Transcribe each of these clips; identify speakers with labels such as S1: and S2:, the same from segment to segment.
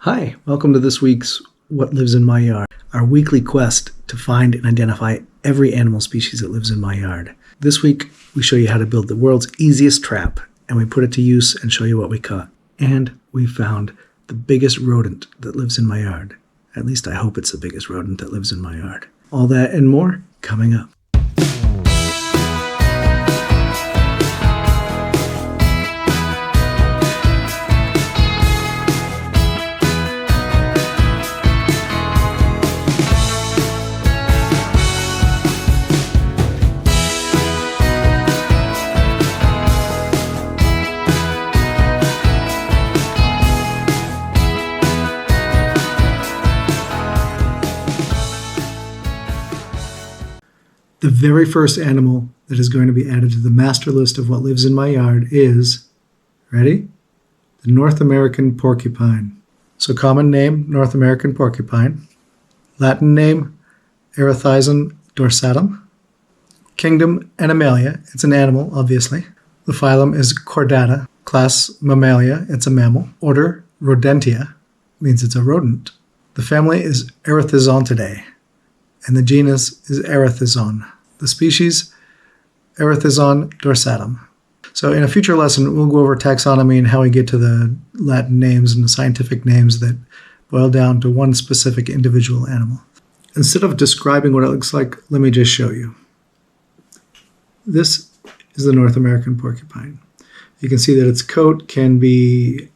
S1: Hi, welcome to this week's What Lives in My Yard, our weekly quest to find and identify every animal species that lives in my yard. This week, we show you how to build the world's easiest trap, and we put it to use and show you what we caught. And we found the biggest rodent that lives in my yard. At least I hope it's the biggest rodent that lives in my yard. All that and more coming up. The very first animal that is going to be added to the master list of what lives in my yard is, ready? The North American porcupine. So common name, North American porcupine. Latin name, Erythizon dorsatum. Kingdom, Animalia. It's an animal, obviously. The phylum is Chordata. Class, Mammalia. It's a mammal. Order, Rodentia. Means it's a rodent. The family is Erythizontidae. And the genus is Erythizon. The species, Erythizon dorsatum. So in a future lesson, we'll go over taxonomy and how we get to the Latin names and the scientific names that boil down to one specific individual animal. Instead of describing what it looks like, let me just show you. This is the North American porcupine. You can see that its coat can be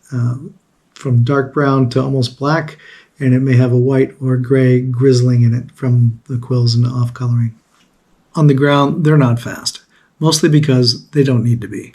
S1: from dark brown to almost black, and it may have a white or gray grizzling in it from the quills and the off-coloring. On the ground, they're not fast, mostly because they don't need to be.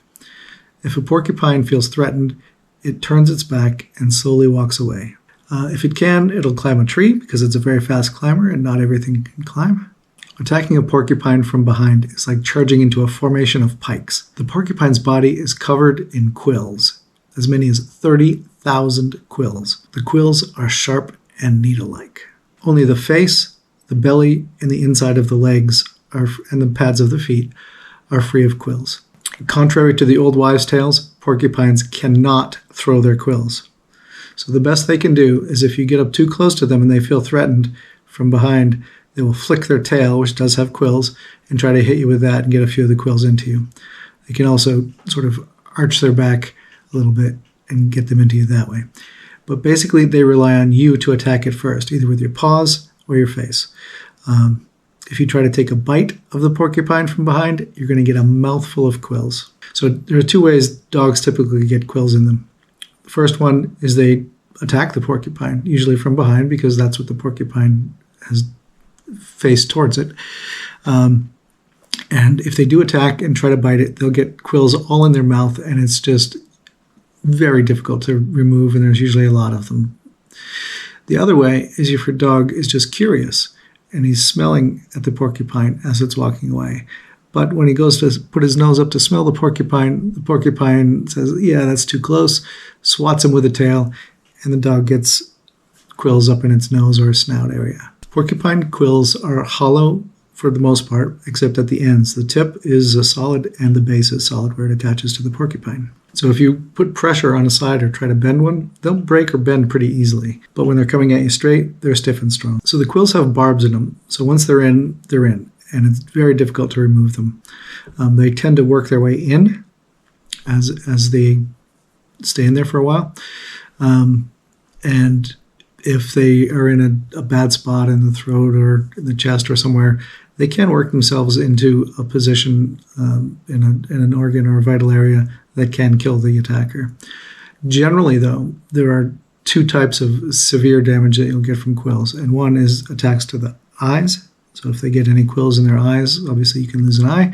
S1: If a porcupine feels threatened, it turns its back and slowly walks away. If it can, it'll climb a tree because it's a very fast climber and not everything can climb. Attacking a porcupine from behind is like charging into a formation of pikes. The porcupine's body is covered in quills, as many as 30,000 quills. The quills are sharp and needle-like. Only the face, the belly, and the inside of the legs and the pads of the feet are free of quills. Contrary to the old wives' tales, porcupines cannot throw their quills. So the best they can do is if you get up too close to them and they feel threatened from behind, they will flick their tail, which does have quills, and try to hit you with that and get a few of the quills into you. They can also sort of arch their back a little bit and get them into you that way. But basically, they rely on you to attack it first, either with your paws or your face. If you try to take a bite of the porcupine from behind, you're going to get a mouthful of quills. So there are two ways dogs typically get quills in them. The first one is they attack the porcupine, usually from behind, because that's what the porcupine has faced towards it. And if they do attack and try to bite it, they'll get quills all in their mouth, and it's just very difficult to remove, and there's usually a lot of them. The other way is if your dog is just curious, and he's smelling at the porcupine as it's walking away. But when he goes to put his nose up to smell the porcupine says, yeah, that's too close, swats him with a tail, and the dog gets quills up in its nose or snout area. Porcupine quills are hollow for the most part, except at the ends. The tip is solid and the base is solid where it attaches to the porcupine. So if you put pressure on a side or try to bend one, they'll break or bend pretty easily. But when they're coming at you straight, they're stiff and strong. So the quills have barbs in them. So once they're in, and it's very difficult to remove them. They tend to work their way in as they stay in there for a while. And if they are in a bad spot in the throat or in the chest or somewhere, they can work themselves into a position in an organ or a vital area that can kill the attacker. Generally, though, there are two types of severe damage that you'll get from quills, and one is attacks to the eyes. So if they get any quills in their eyes, obviously you can lose an eye.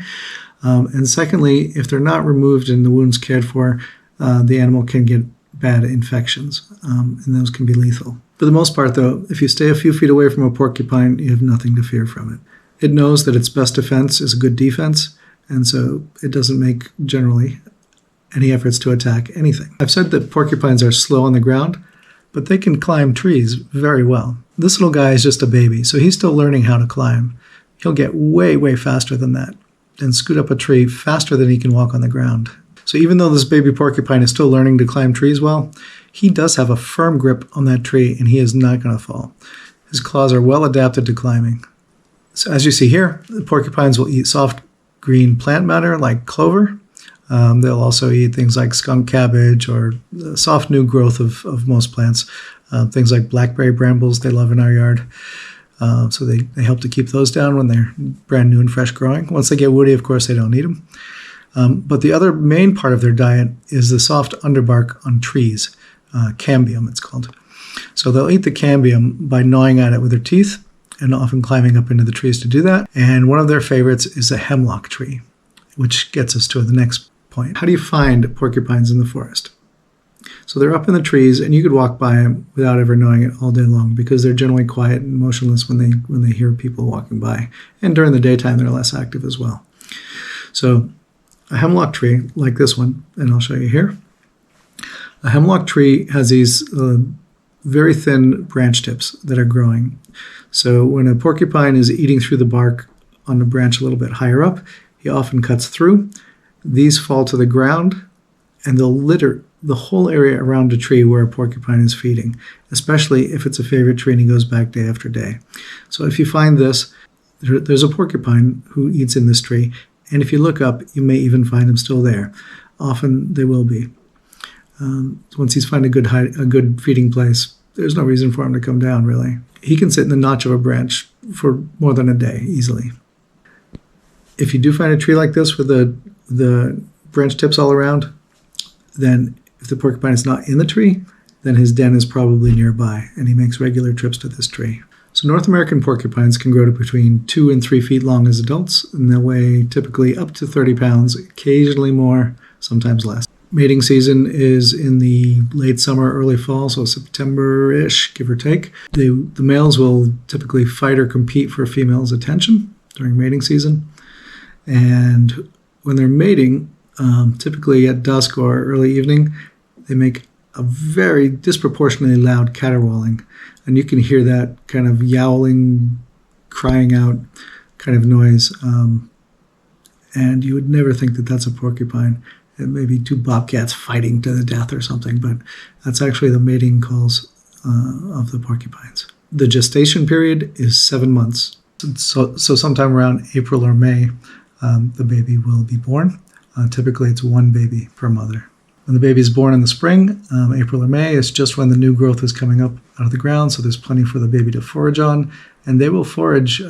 S1: And secondly, if they're not removed and the wound's cared for, the animal can get bad infections, and those can be lethal. For the most part, though, if you stay a few feet away from a porcupine, you have nothing to fear from it. It knows that its best defense is a good defense, and so it doesn't make, generally, any efforts to attack anything. I've said that porcupines are slow on the ground, but they can climb trees very well. This little guy is just a baby, so he's still learning how to climb. He'll get way, way faster than that and scoot up a tree faster than he can walk on the ground. So even though this baby porcupine is still learning to climb trees well, he does have a firm grip on that tree and he is not going to fall. His claws are well adapted to climbing. So as you see here, the porcupines will eat soft green plant matter like clover. They'll also eat things like skunk cabbage or soft new growth of most plants. Things like blackberry brambles they love in our yard. So they help to keep those down when they're brand new and fresh growing. Once they get woody, of course, they don't eat them. But the other main part of their diet is the soft underbark on trees, cambium it's called. So they'll eat the cambium by gnawing at it with their teeth and often climbing up into the trees to do that. And one of their favorites is a hemlock tree, which gets us to the next point. How do you find porcupines in the forest? So they're up in the trees, and you could walk by them without ever knowing it all day long because they're generally quiet and motionless when they hear people walking by. And during the daytime, they're less active as well. So a hemlock tree like this one, and I'll show you here. A hemlock tree has these very thin branch tips that are growing. So when a porcupine is eating through the bark on the branch a little bit higher up, he often cuts through. These fall to the ground, and they'll litter the whole area around a tree where a porcupine is feeding, especially if it's a favorite tree and he goes back day after day. So if you find this, there's a porcupine who eats in this tree, and if you look up, you may even find him still there. Often they will be. Once he's found a good feeding place, there's no reason for him to come down, really. He can sit in the notch of a branch for more than a day, easily. If you do find a tree like this with the branch tips all around, then if the porcupine is not in the tree, then his den is probably nearby, and he makes regular trips to this tree. So North American porcupines can grow to between 2 and 3 feet long as adults, and they'll weigh typically up to 30 pounds, occasionally more, sometimes less. Mating season is in the late summer, early fall, so September-ish, give or take. The males will typically fight or compete for a female's attention during mating season. And when they're mating, typically at dusk or early evening, they make a very disproportionately loud caterwauling. And you can hear that kind of yowling, crying out kind of noise. And you would never think that that's a porcupine. It may be two bobcats fighting to the death or something, but that's actually the mating calls of the porcupines. The gestation period is 7 months. So sometime around April or May, the baby will be born. Typically, it's one baby per mother. When the baby is born in the spring, April or May, it's just when the new growth is coming up out of the ground, so there's plenty for the baby to forage on. And they will forage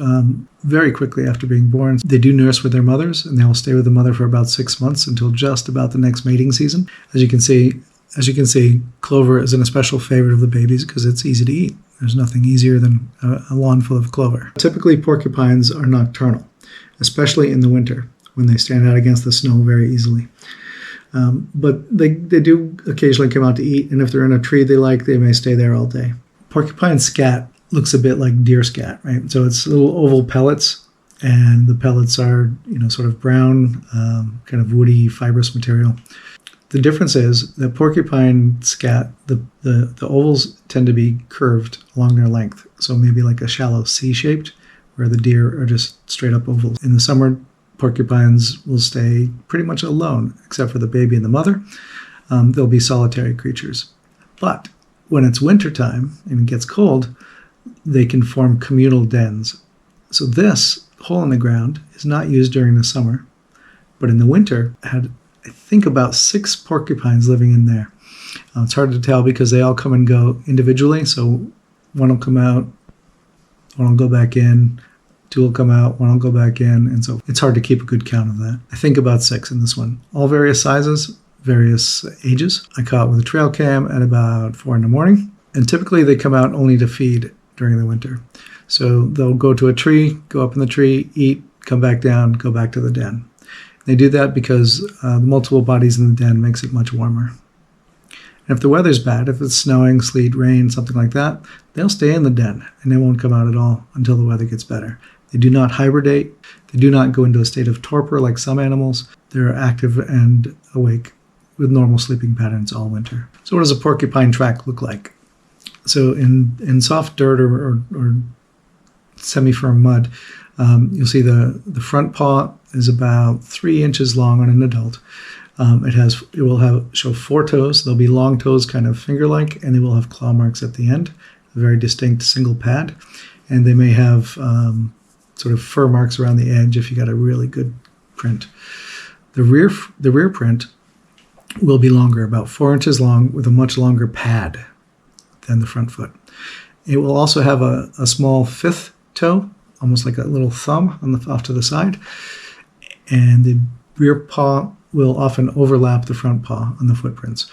S1: very quickly after being born. They do nurse with their mothers, and they will stay with the mother for about 6 months until just about the next mating season. As you can see, clover is an especial favorite of the babies because it's easy to eat. There's nothing easier than a lawn full of clover. Typically, porcupines are nocturnal, especially in the winter when they stand out against the snow very easily. But they do occasionally come out to eat, and if they're in a tree they may stay there all day. Porcupine scat looks a bit like deer scat, right? So it's little oval pellets, and the pellets are, sort of brown, kind of woody, fibrous material. The difference is that porcupine scat, the ovals tend to be curved along their length, so maybe like a shallow C-shaped, where the deer are just straight up ovals. In the summer, porcupines will stay pretty much alone, except for the baby and the mother. They'll be solitary creatures. But when it's wintertime and it gets cold, they can form communal dens. So this hole in the ground is not used during the summer, but in the winter, had, I think, about 6 porcupines living in there. It's hard to tell because they all come and go individually. So one will come out, one will go back in, 2 will come out, 1 will go back in, and so it's hard to keep a good count of that. I think about 6 in this one. All various sizes, various ages. I caught with a trail cam at about 4 in the morning, and typically they come out only to feed during the winter. So they'll go to a tree, go up in the tree, eat, come back down, go back to the den. They do that because the multiple bodies in the den makes it much warmer. And if the weather's bad, if it's snowing, sleet, rain, something like that, they'll stay in the den and they won't come out at all until the weather gets better. They do not hibernate. They do not go into a state of torpor like some animals. They're active and awake with normal sleeping patterns all winter. So what does a porcupine track look like? So in soft dirt or semi-firm mud, you'll see the front paw is about 3 inches long on an adult. It will show 4 toes. They'll be long toes, kind of finger-like, and they will have claw marks at the end, a very distinct single pad. And they may have sort of fur marks around the edge if you got a really good print. The rear print will be longer, about 4 inches long, with a much longer pad than the front foot. It will also have a small 5th toe, almost like a little thumb off to the side, and the rear paw will often overlap the front paw on the footprints,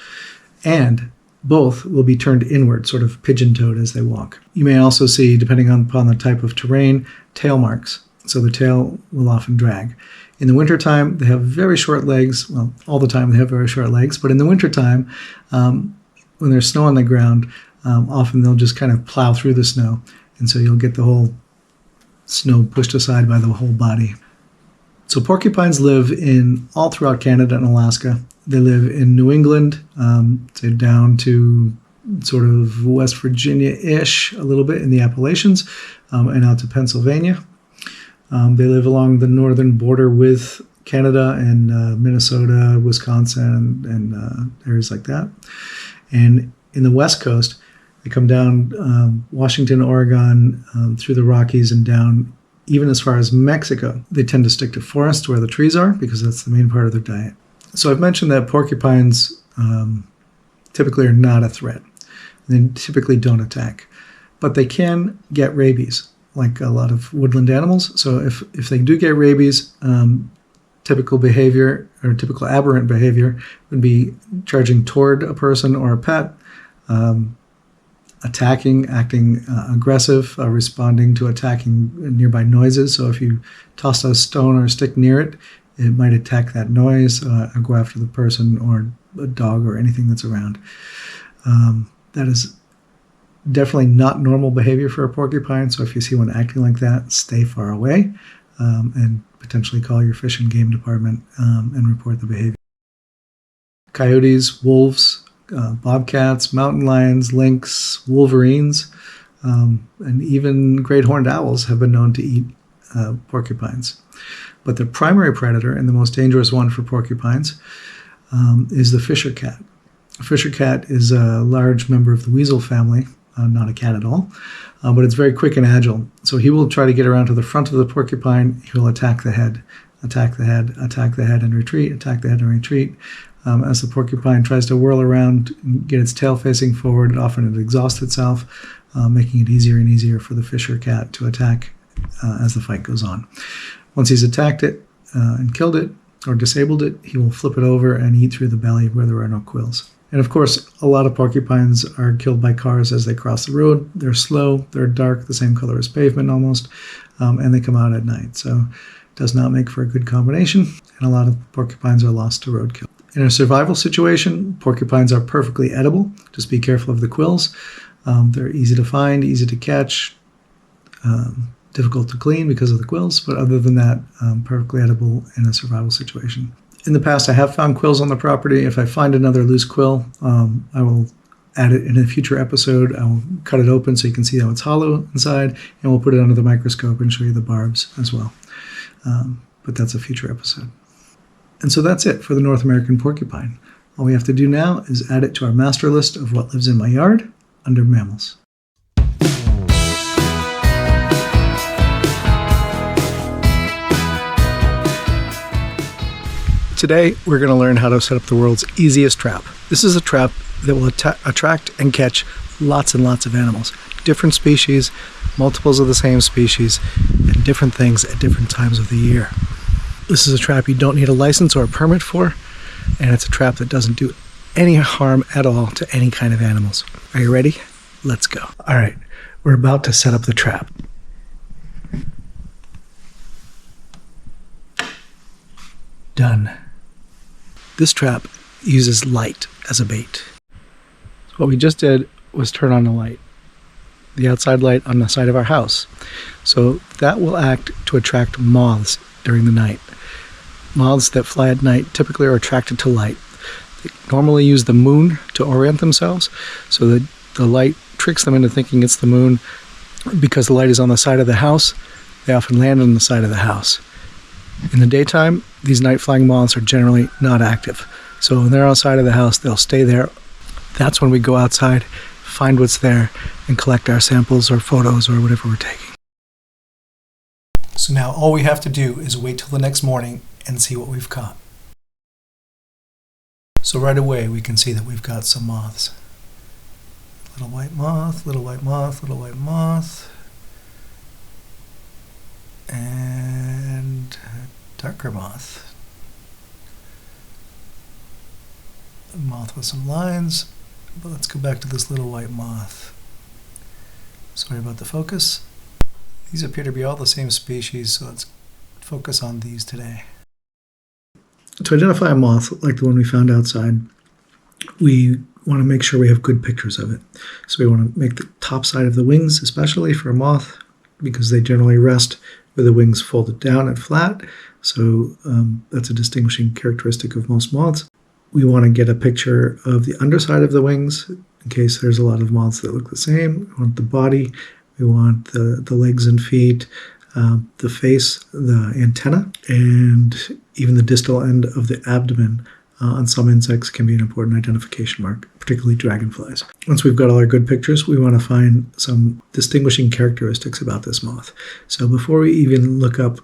S1: and both will be turned inward, sort of pigeon-toed as they walk. You may also see, depending upon the type of terrain, tail marks, so the tail will often drag. In the wintertime, they have very short legs. Well, all the time they have very short legs, but in the wintertime, when there's snow on the ground, often they'll just kind of plow through the snow, and so you'll get the whole snow pushed aside by the whole body. So porcupines live all throughout Canada and Alaska. They live in New England, say down to sort of West Virginia-ish, a little bit in the Appalachians, and out to Pennsylvania. They live along the northern border with Canada and Minnesota, Wisconsin, and areas like that. And in the West Coast, they come down Washington, Oregon, through the Rockies and down even as far as Mexico. They tend to stick to forests where the trees are because that's the main part of their diet. So I've mentioned that porcupines typically are not a threat. They typically don't attack. But they can get rabies, like a lot of woodland animals. So if they do get rabies, typical behavior or typical aberrant behavior would be charging toward a person or a pet, attacking, acting aggressive, responding to attacking nearby noises. So if you toss a stone or a stick near it, it might attack that noise or go after the person or a dog or anything that's around. That is definitely not normal behavior for a porcupine. So if you see one acting like that, stay far away and potentially call your fish and game department and report the behavior. Coyotes, wolves, bobcats, mountain lions, lynx, wolverines, and even great horned owls have been known to eat porcupines. But the primary predator and the most dangerous one for porcupines is the fisher cat. A fisher cat is a large member of the weasel family, not a cat at all, but it's very quick and agile. So he will try to get around to the front of the porcupine. He will attack the head, attack the head, attack the head and retreat, attack the head and retreat. As the porcupine tries to whirl around and get its tail facing forward, often it exhausts itself, making it easier and easier for the fisher cat to attack as the fight goes on. Once he's attacked it and killed it or disabled it, he will flip it over and eat through the belly where there are no quills. And of course, a lot of porcupines are killed by cars as they cross the road. They're slow, they're dark, the same color as pavement almost, and they come out at night. So it does not make for a good combination, and a lot of porcupines are lost to roadkill. In a survival situation, porcupines are perfectly edible. Just be careful of the quills. They're easy to find, easy to catch, difficult to clean because of the quills, but other than that, perfectly edible in a survival situation. In the past, I have found quills on the property. If I find another loose quill, I will add it in a future episode. I will cut it open so you can see how it's hollow inside, and we'll put it under the microscope and show you the barbs as well. But that's a future episode. And so that's it for the North American porcupine. All we have to do now is add it to our master list of what lives in my yard under mammals. Today, we're going to learn how to set up the world's easiest trap. This is a trap that will attract and catch lots and lots of animals, different species, multiples of the same species, and different things at different times of the year. This is a trap you don't need a license or a permit for, and it's a trap that doesn't do any harm at all to any kind of animals. Are you ready? Let's go. All right, we're about to set up the trap. Done. This trap uses light as a bait. So what we just did was turn on the light, the outside light on the side of our house. So that will act to attract moths during the night. Moths that fly at night typically are attracted to light. They normally use the moon to orient themselves, so that the light tricks them into thinking it's the moon. Because the light is on the side of the house, they often land on the side of the house. In the daytime, these night-flying moths are generally not active. So when they're outside of the house, they'll stay there. That's when we go outside, find what's there, and collect our samples or photos or whatever we're taking. So now all we have to do is wait till the next morning and see what we've caught. So right away we can see that we've got some moths. Little white moth, little white moth, little white moth, and a darker moth. A moth with some lines, but let's go back to this little white moth. Sorry about the focus. These appear to be all the same species, so let's focus on these today. To identify a moth like the one we found outside, we want to make sure we have good pictures of it. So we want to make the top side of the wings, especially for a moth, because they generally rest with the wings folded down and flat. So that's a distinguishing characteristic of most moths. We want to get a picture of the underside of the wings, in case there's a lot of moths that look the same. We want the body, we want the legs and feet, the face, the antenna, and even the distal end of the abdomen on some insects can be an important identification mark, particularly dragonflies. Once we've got all our good pictures, we want to find some distinguishing characteristics about this moth. So before we even look up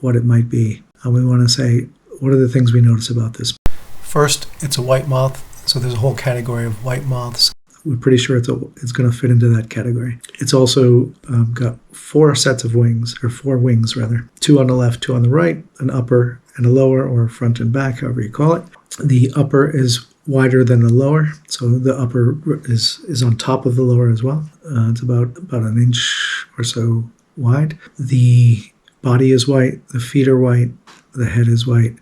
S1: what it might be, we want to say, what are the things we notice about this? First, it's a white moth, so there's a whole category of white moths. We're pretty sure it's going to fit into that category. It's also got four wings rather. Two on the left, two on the right, an upper and a lower, or front and back, however you call it. The upper is wider than the lower, so the upper is on top of the lower as well. It's about an inch or so wide. The body is white, the feet are white, the head is white,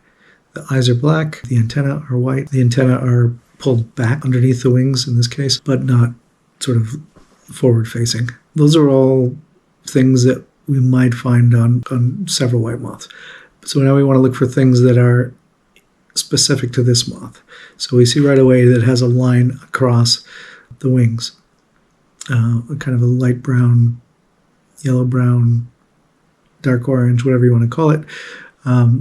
S1: the eyes are black, the antennae are white. The antennae are pulled back underneath the wings in this case, but not sort of forward facing. Those are all things that we might find on several white moths. So now we want to look for things that are specific to this moth. So we see right away that it has a line across the wings, kind of a light brown, yellow brown, dark orange, whatever you want to call it,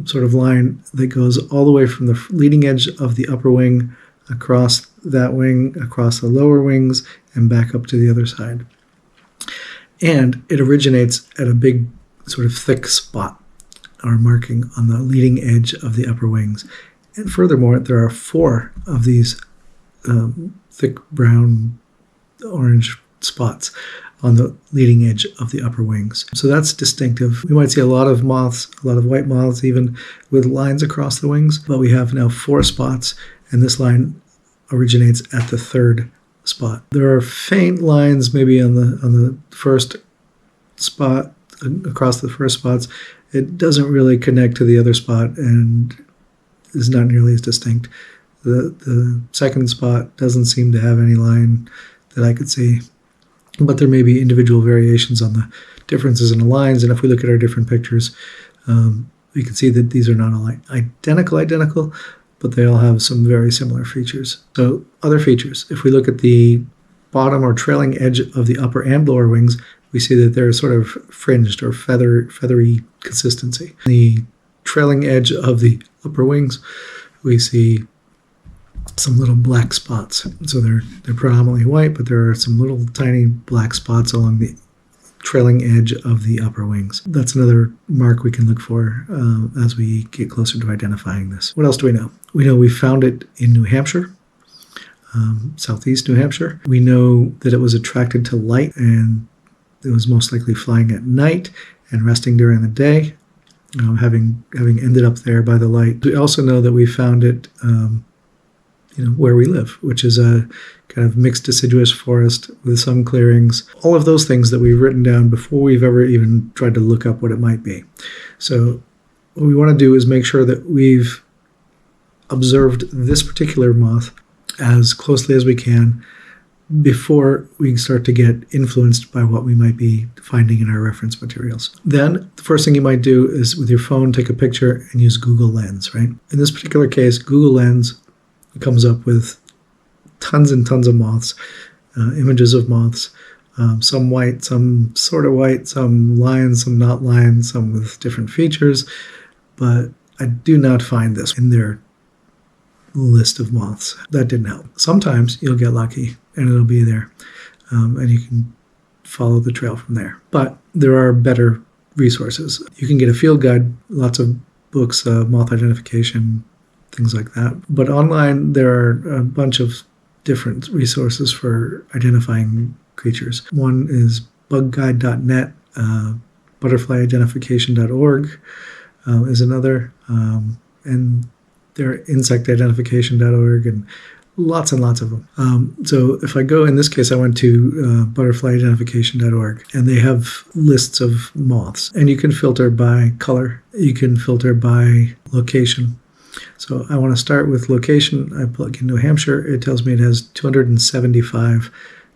S1: sort of line that goes all the way from the leading edge of the upper wing across that wing, across the lower wings, and back up to the other side. And it originates at a big sort of thick spot or marking on the leading edge of the upper wings. And furthermore, there are four of these thick brown orange spots on the leading edge of the upper wings. So that's distinctive. We might see a lot of moths, a lot of white moths even, with lines across the wings, but we have now four spots, and this line originates at the third spot. There are faint lines maybe on the first spot, across the first spots. It doesn't really connect to the other spot and is not nearly as distinct. The second spot doesn't seem to have any line that I could see, but there may be individual variations on the differences in the lines, and if we look at our different pictures, we can see that these are not all identical, but they all have some very similar features. So other features, if we look at the bottom or trailing edge of the upper and lower wings, we see that they're sort of fringed or feathery consistency. The trailing edge of the upper wings, we see some little black spots. So they're predominantly white, but there are some little tiny black spots along the trailing edge of the upper wings. That's another mark we can look for as we get closer to identifying this. What else do we know? We know we found it in New Hampshire, southeast New Hampshire. We know that it was attracted to light, and it was most likely flying at night and resting during the day, having ended up there by the light. We also know that we found it where we live, which is a kind of mixed deciduous forest with some clearings. All of those things that we've written down before we've ever even tried to look up what it might be. So what we want to do is make sure that we've observed this particular moth as closely as we can before we start to get influenced by what we might be finding in our reference materials. Then the first thing you might do is with your phone, take a picture and use Google Lens, right? In this particular case, Google Lens comes up with tons and tons of moths, images of moths, some white, some sort of white, some lines, some not lines, some with different features. But I do not find this in their list of moths. That didn't help. Sometimes you'll get lucky and it'll be there, and you can follow the trail from there. But there are better resources. You can get a field guide, lots of books, moth identification, things like that. But online, there are a bunch of different resources for identifying creatures. One is bugguide.net, butterflyidentification.org is another, and there are insectidentification.org and lots of them. So if I go, in this case, I went to butterflyidentification.org, and they have lists of moths. And you can filter by color. You can filter by location. So I want to start with location. I plug in New Hampshire. It tells me it has 275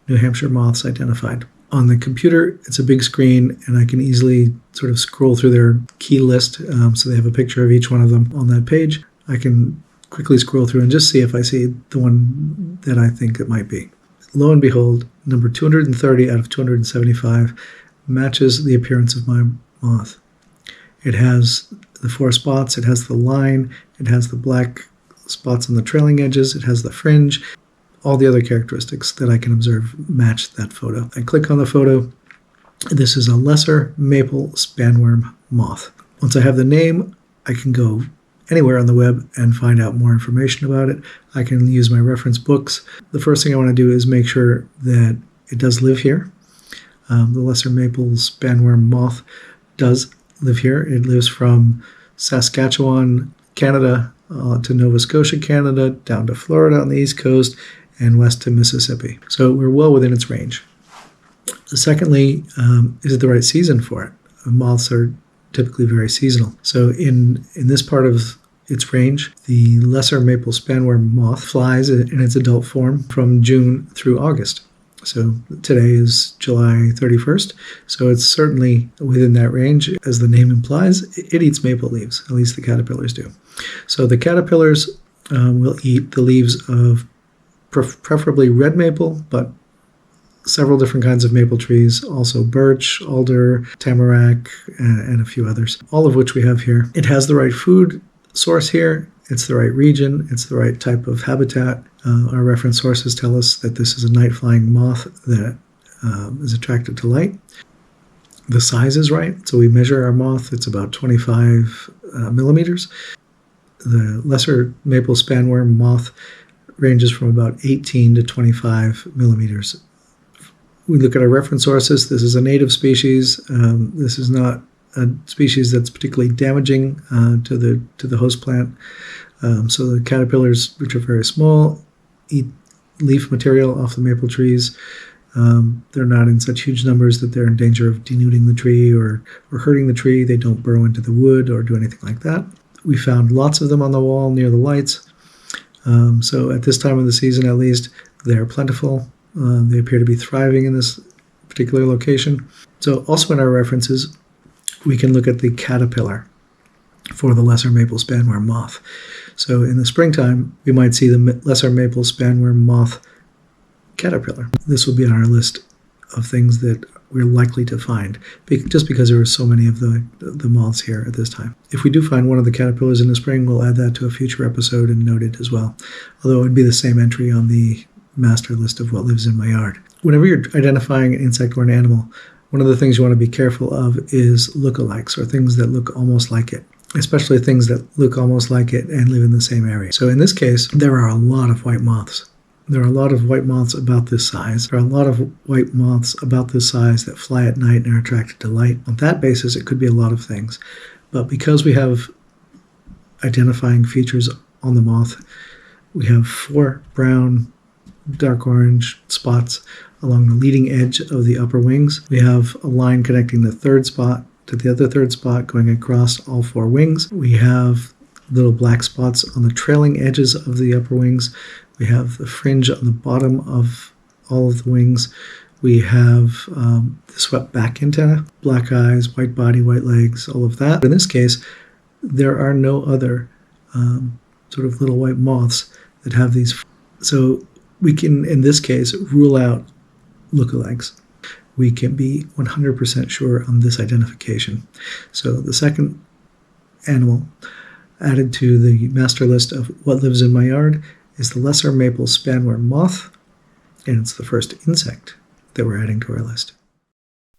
S1: New Hampshire moths identified. On the computer, it's a big screen, and I can easily sort of scroll through their key list. So they have a picture of each one of them on that page. I can quickly scroll through and just see if I see the one that I think it might be. Lo and behold, number 230 out of 275 matches the appearance of my moth. It has the 4 spots, it has the line, it has the black spots on the trailing edges, it has the fringe. All the other characteristics that I can observe match that photo. I click on the photo. This is a lesser maple spanworm moth. Once I have the name, I can go anywhere on the web and find out more information about it. I can use my reference books. The first thing I want to do is make sure that it does live here. The lesser maple spanworm moth does live here. It lives from Saskatchewan, Canada, to Nova Scotia, Canada, down to Florida on the East Coast, and west to Mississippi. So we're well within its range. Secondly, is it the right season for it? Moths are typically very seasonal. So in this part of its range, the lesser maple spanworm moth flies in its adult form from June through August. So today is July 31st, so it's certainly within that range. As the name implies, it eats maple leaves, at least the caterpillars do. So the caterpillars will eat the leaves of preferably red maple, but several different kinds of maple trees, also birch, alder, tamarack, and a few others, all of which we have here. It has the right food source here. It's the right region. It's the right type of habitat. Our reference sources tell us that this is a night-flying moth that is attracted to light. The size is right. So we measure our moth. It's about 25 millimeters. The lesser maple spanworm moth ranges from about 18 to 25 millimeters. We look at our reference sources. This is a native species. This is not a species that's particularly damaging to the host plant. So the caterpillars, which are very small, eat leaf material off the maple trees. They're not in such huge numbers that they're in danger of denuding the tree or hurting the tree. They don't burrow into the wood or do anything like that. We found lots of them on the wall near the lights. So at this time of the season, at least, they're plentiful. They appear to be thriving in this particular location. So also in our references, we can look at the caterpillar for the lesser maple spanworm moth. So in the springtime, we might see the lesser maple spanworm moth caterpillar. This will be on our list of things that we're likely to find, just because there are so many of the moths here at this time. If we do find one of the caterpillars in the spring, we'll add that to a future episode and note it as well, although it would be the same entry on the master list of what lives in my yard. Whenever you're identifying an insect or an animal, one of the things you want to be careful of is lookalikes, or things that look almost like it, especially things that look almost like it and live in the same area. So in this case, there are a lot of white moths. There are a lot of white moths about this size. There are a lot of white moths about this size that fly at night and are attracted to light. On that basis, it could be a lot of things. But because we have identifying features on the moth, we have 4 brown, dark orange spots along the leading edge of the upper wings. We have a line connecting the third spot to the other third spot going across all 4 wings. We have little black spots on the trailing edges of the upper wings. We have the fringe on the bottom of all of the wings. We have the swept back antenna, black eyes, white body, white legs, all of that. In this case, there are no other sort of little white moths that have these. So we can, in this case, rule out lookalikes. We can be 100% sure on this identification. So the second animal Added to the master list of what lives in my yard is the lesser maple spanworm moth, and it's the first insect that we're adding to our list.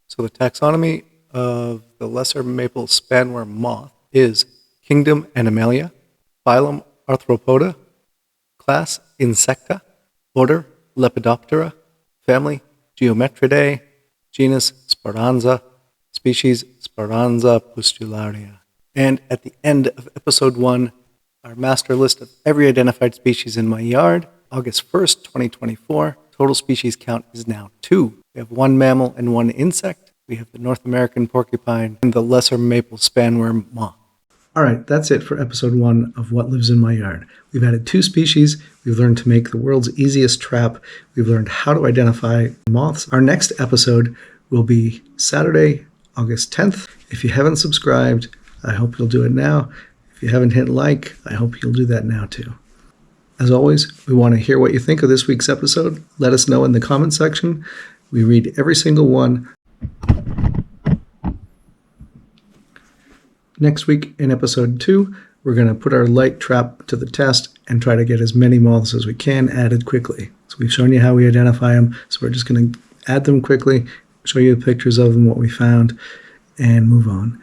S2: So the taxonomy of the lesser maple spanworm moth is kingdom Animalia, phylum Arthropoda, class Insecta, order Lepidoptera, family Geometridae, genus Speranza, species Speranza pustularia. And at the end of episode 1, our master list of every identified species in my yard, August 1st, 2024, total species count is now 2. We have 1 mammal and 1 insect. We have the North American porcupine and the lesser maple spanworm moth.
S1: All right, that's it for episode 1 of What Lives in My Yard. We've added 2 species. We've learned to make the world's easiest trap. We've learned how to identify moths. Our next episode will be Saturday, August 10th. If you haven't subscribed, I hope you'll do it now. If you haven't hit like, I hope you'll do that now too. As always, we want to hear what you think of this week's episode. Let us know in the comment section. We read every single one. Next week in episode 2, we're going to put our light trap to the test and try to get as many moths as we can added quickly. So we've shown you how we identify them, so we're just going to add them quickly, show you pictures of them, what we found, and move on.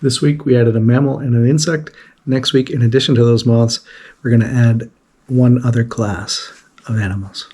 S1: This week we added a mammal and an insect. Next week, in addition to those moths, we're going to add 1 other class of animals.